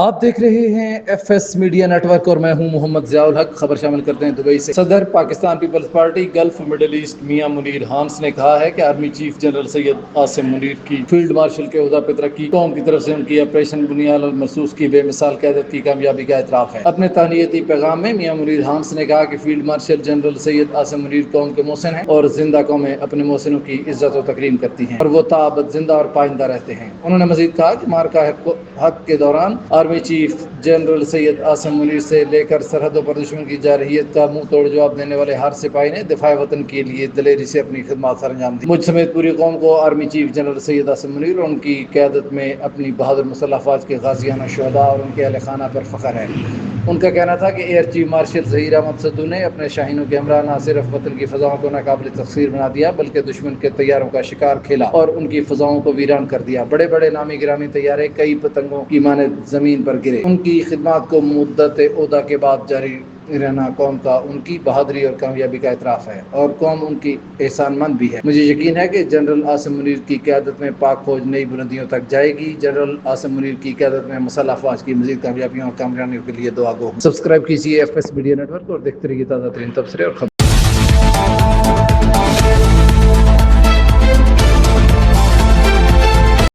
آپ دیکھ رہے ہیں F S media network اور میں ہوں محمد ضیاء الحق۔ خبر شامل کرتے ہیں دبئی سے۔ صدر Pakistan Peoples Party Gulf Middle East Mian Munir Hans نے کہا ہے کہ army chief general Syed Asim Munir کی فیلڈ مارشل کے عہدہ پہ ترقی قوم کی طرف سے ان کی آپریشن بنیاد المرصوص کی بے مثال قیادت کی کامیابی کا اعتراف ہے۔ اپنے تہنیتی پیغام میں میاں منیر ہانس نے کہا کہ field marshal general Syed Asim Munir قوم کے محسن ہیں اور زندہ قومیں اپنے محسنوں کی عزت و تکریم کرتی ہیں اور وہ تابت زندہ اور پائندہ رہتے ہیں۔ انہوں نے مزید کہا کہ مارکہ حق کے دوران army chief general Syed Asim Munir سے لے کر سرحدوں پر دشمن کی جارحیت کا منہ توڑ جواب دینے والے ہر سپاہی نے دفاع وطن کے لیے دلیری سے اپنی خدمات سر انجام دی۔ مجھ سمیت پوری قوم کو army chief general Syed Asim Munir اور ان کی قیادت میں اپنی بہادر مسلح افواج کے غازیان و شہداء اور ان کے اہل خانہ پر فخر ہے۔ ان کا کہنا تھا کہ air chief marshal Zaheer Ahmed Sidhu نے اپنے شاہینوں کے ہمراہ نہ صرف وطن کی فضاؤں کو ناقابل تکثیر بنا دیا بلکہ دشمن کے طیاروں کا شکار کھیلا اور ان کی فضاؤں کو ویران کر دیا۔ بڑے بڑے نامی گرامی طیارے کئی پتنگوں کی مانند زمین پر گرے۔ ان کی خدمات کو مدت عہدہ کے بعد جاری رہنا قوم کا ان کی بہادری اور کامیابی کا اعتراف ہے اور قوم ان کی احسان مند بھی ہے۔ مجھے یقین ہے کہ جنرل عاصم منیر کی قیادت میں پاک فوج نئی بلندیوں تک جائے گی۔ جنرل عاصم منیر کی قیادت میں مسلح افواج کی مزید کامیابیوں اور کامیابیوں کے لیے دعا گو۔ سبسکرائب کیجیے F S media network اور دیکھتے رہیے تازہ ترین تبصرے اور خبر۔